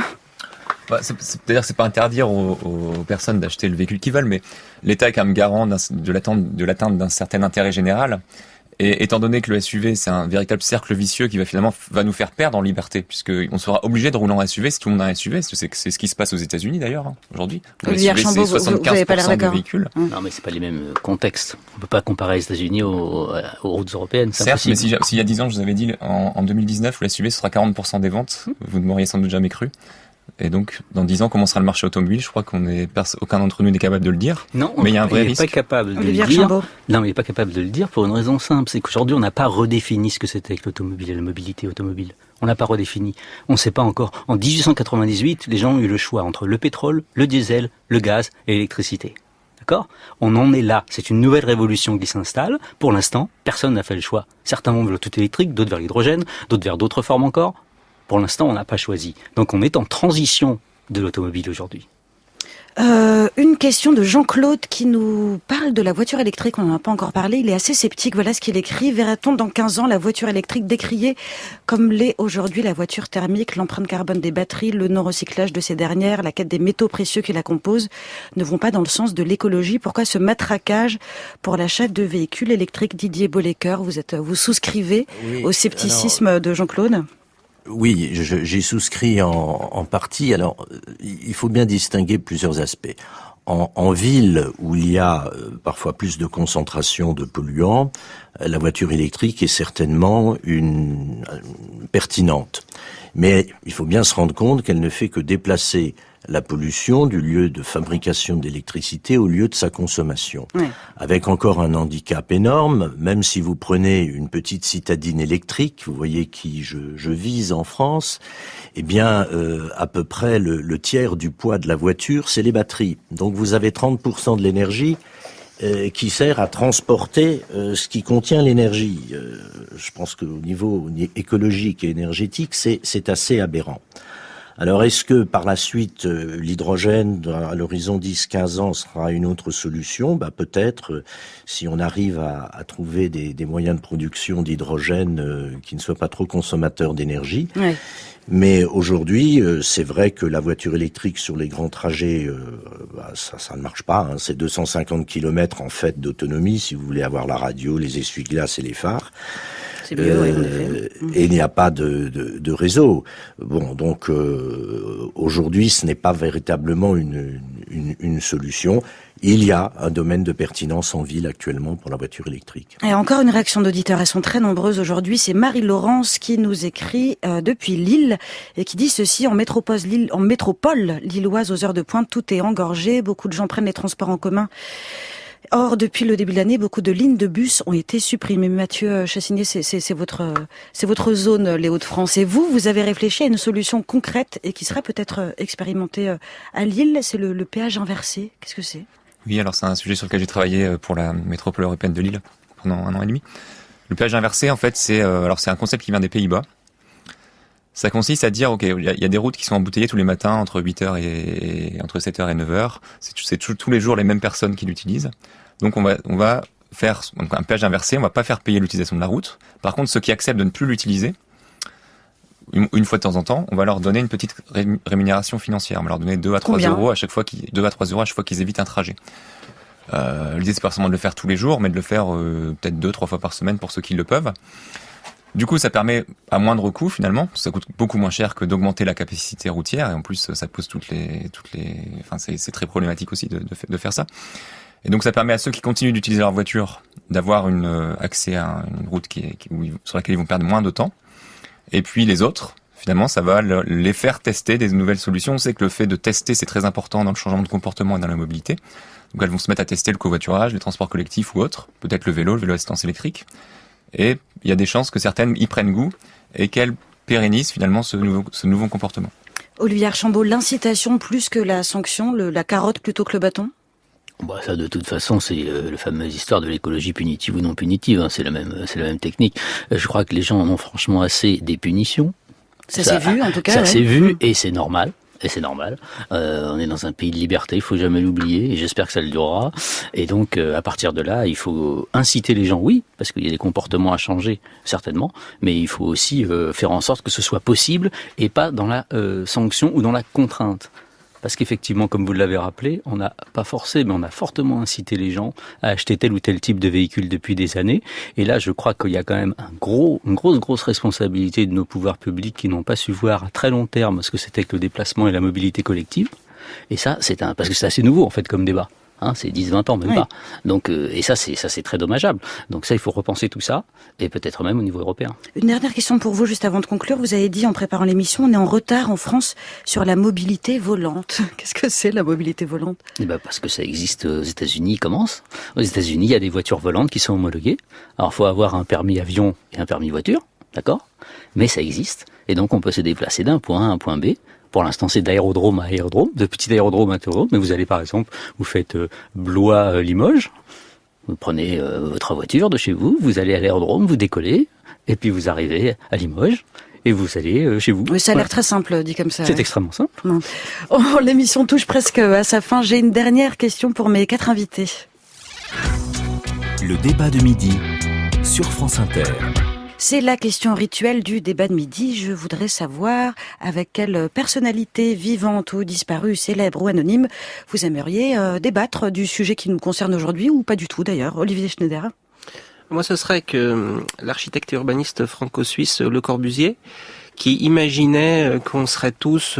C'est-à-dire que c'est pas interdire aux personnes d'acheter le véhicule qu'ils veulent, mais l'État est quand même garant de l'atteinte d'un certain intérêt général. Et étant donné que le SUV, c'est un véritable cercle vicieux qui va nous faire perdre en liberté, puisqu'on sera obligé de rouler en SUV si tout le monde a un SUV. C'est ce qui se passe aux États-Unis d'ailleurs, aujourd'hui. Le SUV, c'est 75% des véhicules. Non, mais c'est pas les mêmes contextes. On peut pas comparer les États-Unis aux routes européennes. Certes, mais s'il y a 10 ans, je vous avais dit, en 2019, le SUV sera 40% des ventes. Vous ne m'auriez sans doute jamais cru. Et donc, dans 10 ans, comment sera le marché automobile ? Je crois aucun d'entre nous n'est capable de le dire. Non, mais il y a un vrai risque. Il n'est pas capable de le dire. Non, mais il n'est pas capable de le dire pour une raison simple. C'est qu'aujourd'hui, on n'a pas redéfini ce que c'était que l'automobile et la mobilité automobile. On n'a pas redéfini. On ne sait pas encore. En 1898, les gens ont eu le choix entre le pétrole, le diesel, le gaz et l'électricité. D'accord ? On en est là. C'est une nouvelle révolution qui s'installe. Pour l'instant, personne n'a fait le choix. Certains vont vers le tout électrique, d'autres vers l'hydrogène, d'autres vers d'autres formes encore. Pour l'instant, on n'a pas choisi. Donc on est en transition de l'automobile aujourd'hui. Une question de Jean-Claude qui nous parle de la voiture électrique. On n'en a pas encore parlé. Il est assez sceptique. Voilà ce qu'il écrit. Verra-t-on dans 15 ans la voiture électrique décriée comme l'est aujourd'hui la voiture thermique? L'empreinte carbone des batteries, le non-recyclage de ces dernières, la quête des métaux précieux qui la composent ne vont pas dans le sens de l'écologie. Pourquoi ce matraquage pour l'achat de véhicules électriques? Didier Bollecker, vous souscrivez au scepticisme de Jean-Claude? Oui, j'ai souscrit en partie. Alors, il faut bien distinguer plusieurs aspects. En ville où il y a parfois plus de concentration de polluants, la voiture électrique est certainement pertinente. Mais il faut bien se rendre compte qu'elle ne fait que déplacer la pollution du lieu de fabrication d'électricité au lieu de sa consommation. Oui. Avec encore un handicap énorme, même si vous prenez une petite citadine électrique, vous voyez qui je vise en France, eh bien, à peu près le tiers du poids de la voiture, c'est les batteries. Donc vous avez 30% de l'énergie qui sert à transporter ce qui contient l'énergie. Je pense qu'au niveau écologique et énergétique, c'est assez aberrant. Alors, est-ce que par la suite, l'hydrogène, à l'horizon 10-15 ans, sera une autre solution? Peut-être, si on arrive à trouver des moyens de production d'hydrogène qui ne soient pas trop consommateurs d'énergie. Oui. Mais aujourd'hui, c'est vrai que la voiture électrique sur les grands trajets, ça ne marche pas. C'est 250 km en fait d'autonomie, si vous voulez avoir la radio, les essuie-glaces et les phares. C'est mieux, oui, en effet. Et il n'y a pas de réseau. Bon, donc aujourd'hui, ce n'est pas véritablement une solution. Il y a un domaine de pertinence en ville actuellement pour la voiture électrique. Et encore une réaction d'auditeurs, elles sont très nombreuses aujourd'hui. C'est Marie-Laurence qui nous écrit depuis Lille et qui dit ceci: en métropole lilloise aux heures de pointe, tout est engorgé. Beaucoup de gens prennent les transports en commun. Or, depuis le début de l'année, beaucoup de lignes de bus ont été supprimées. Mathieu Chassinier, c'est votre zone, les Hauts-de-France. Et vous avez réfléchi à une solution concrète et qui serait peut-être expérimentée à Lille. C'est le péage inversé. Qu'est-ce que c'est? Oui, alors c'est un sujet sur lequel j'ai travaillé pour la métropole européenne de Lille pendant 1 an et demi. Le péage inversé, en fait, c'est un concept qui vient des Pays-Bas. Ça consiste à dire, ok, il y a des routes qui sont embouteillées tous les matins entre 8h et entre 7h et 9h. C'est tous les jours les mêmes personnes qui l'utilisent. Donc on va faire un péage inversé, on va pas faire payer l'utilisation de la route. Par contre, ceux qui acceptent de ne plus l'utiliser, une fois de temps en temps, on va leur donner une petite rémunération financière. On va leur donner 2 à 3 euros à chaque fois qu'ils évitent un trajet. L'idée, c'est pas forcément de le faire tous les jours, mais de le faire peut-être 2-3 fois par semaine pour ceux qui le peuvent. Du coup, ça permet à moindre coût finalement. Ça coûte beaucoup moins cher que d'augmenter la capacité routière, et en plus, ça pose c'est très problématique aussi de faire ça. Et donc, ça permet à ceux qui continuent d'utiliser leur voiture d'avoir accès à une route sur laquelle ils vont perdre moins de temps. Et puis les autres, finalement, ça va les faire tester des nouvelles solutions. On sait que le fait de tester, c'est très important dans le changement de comportement et dans la mobilité. Donc, elles vont se mettre à tester le covoiturage, les transports collectifs ou autres, peut-être le vélo à assistance électrique. Et il y a des chances que certaines y prennent goût et qu'elles pérennisent finalement ce nouveau comportement. Olivier Archambault, l'incitation plus que la sanction, la carotte plutôt que le bâton? Ça, de toute façon, c'est la fameuse histoire de l'écologie punitive ou non punitive. C'est la même technique. Je crois que les gens en ont franchement assez des punitions. Ça s'est vu, en tout cas. Ça s'est vu, et c'est normal. On est dans un pays de liberté, il faut jamais l'oublier, et j'espère que ça le durera. Et donc, à partir de là, il faut inciter les gens, oui, parce qu'il y a des comportements à changer, certainement, mais il faut aussi faire en sorte que ce soit possible, et pas dans la sanction ou dans la contrainte. Parce qu'effectivement, comme vous l'avez rappelé, on n'a pas forcé, mais on a fortement incité les gens à acheter tel ou tel type de véhicule depuis des années. Et là, je crois qu'il y a quand même une grosse responsabilité de nos pouvoirs publics qui n'ont pas su voir à très long terme ce que c'était que le déplacement et la mobilité collective. Et ça, parce que c'est assez nouveau, en fait, comme débat. C'est 10-20 ans, même pas. Donc, et ça, c'est très dommageable. Donc ça, il faut repenser tout ça, et peut-être même au niveau européen. Une dernière question pour vous, juste avant de conclure. Vous avez dit, en préparant l'émission, on est en retard en France sur la mobilité volante. Qu'est-ce que c'est, la mobilité volante? Parce que ça existe aux États-Unis, commence. Aux États-Unis, il y a des voitures volantes qui sont homologuées. Alors, il faut avoir un permis avion et un permis voiture, d'accord? Mais ça existe. Et donc, on peut se déplacer d'un point A à un point B. Pour l'instant, c'est d'aérodrome à aérodrome, de petit aérodrome à aérodrome, mais vous allez par exemple, vous faites Blois-Limoges, vous prenez votre voiture de chez vous, vous allez à l'aérodrome, vous décollez, et puis vous arrivez à Limoges, et vous allez chez vous. Oui, ça a l'air très simple, dit comme ça. C'est extrêmement simple. Oh, l'émission touche presque à sa fin. J'ai une dernière question pour mes 4 invités. Le débat de midi sur France Inter. C'est la question rituelle du débat de midi. Je voudrais savoir avec quelle personnalité vivante ou disparue, célèbre ou anonyme, vous aimeriez débattre du sujet qui nous concerne aujourd'hui, ou pas du tout d'ailleurs. Olivier Schneider. Moi, ce serait que l'architecte et urbaniste franco-suisse Le Corbusier, qui imaginait qu'on serait tous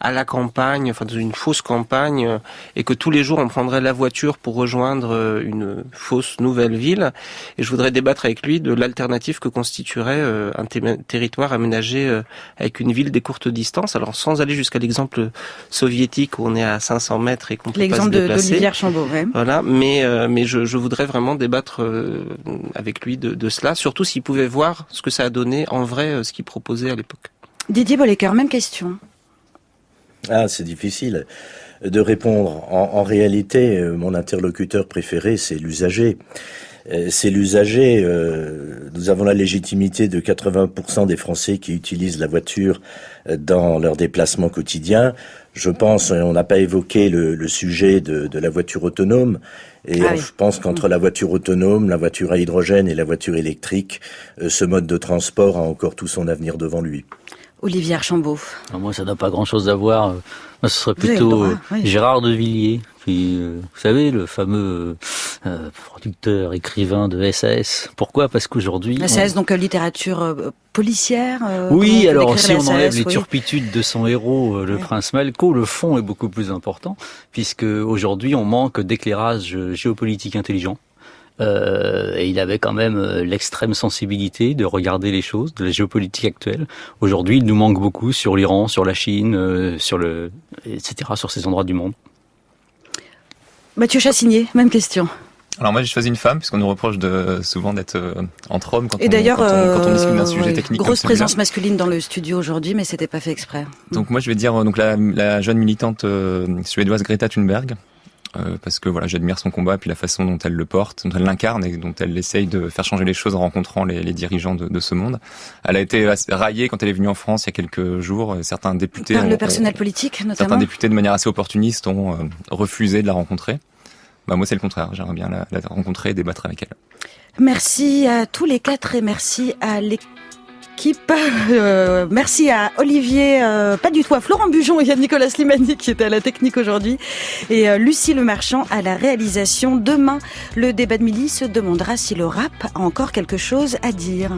à la campagne, enfin dans une fausse campagne, et que tous les jours on prendrait la voiture pour rejoindre une fausse nouvelle ville. Et je voudrais débattre avec lui de l'alternative que constituerait un territoire aménagé avec une ville des courtes distances. Alors sans aller jusqu'à l'exemple soviétique où on est à 500 mètres et qu'on peut pas se déplacer. L'exemple d'Olivier Archambault, ouais. Voilà, mais je voudrais vraiment débattre avec lui de cela, surtout s'il pouvait voir ce que ça a donné en vrai, ce qu'il proposait à l'époque. Didier Bollecker, même question. Ah, c'est difficile de répondre. En réalité, mon interlocuteur préféré, c'est l'usager. C'est l'usager. Nous avons la légitimité de 80% des Français qui utilisent la voiture dans leurs déplacements quotidiens. Je pense, on n'a pas évoqué le sujet de la voiture autonome. Et je pense qu'entre la voiture autonome, la voiture à hydrogène et la voiture électrique, ce mode de transport a encore tout son avenir devant lui. Olivier Archambault. Alors moi, ça n'a pas grand-chose à voir. Moi, ce serait plutôt Gérard de Villiers, qui, vous savez, le fameux producteur, écrivain de SAS. Pourquoi ? Parce qu'aujourd'hui... SAS, donc littérature policière. Oui, alors si on enlève les turpitudes de son héros, le prince Malko, le fond est beaucoup plus important, puisque aujourd'hui, on manque d'éclairage géopolitique intelligent. Et il avait quand même l'extrême sensibilité de regarder les choses, de la géopolitique actuelle. Aujourd'hui, il nous manque beaucoup sur l'Iran, sur la Chine, etc., sur ces endroits du monde. Mathieu Chassigné, même question. Alors moi j'ai choisi une femme puisqu'on nous reproche souvent d'être entre hommes quand on discute d'un sujet technique. Grosse présence masculine dans le studio aujourd'hui, mais c'était pas fait exprès. Donc moi je vais dire la jeune militante suédoise Greta Thunberg. Parce que voilà, j'admire son combat, puis la façon dont elle le porte, dont elle l'incarne et dont elle essaye de faire changer les choses en rencontrant les dirigeants de ce monde. Elle a été raillée quand elle est venue en France il y a quelques jours. Certains députés, par le personnel politique notamment. Certains députés de manière assez opportuniste ont refusé de la rencontrer. Moi c'est le contraire, j'aimerais bien la rencontrer et débattre avec elle. Merci à tous les 4 et merci à l'équipe. Merci à Olivier, pas du tout, à Florent Bujon et à Nicolas Slimani qui était à la technique aujourd'hui, et Lucie Lemarchand à la réalisation. Demain, le débat de midi se demandera si le rap a encore quelque chose à dire.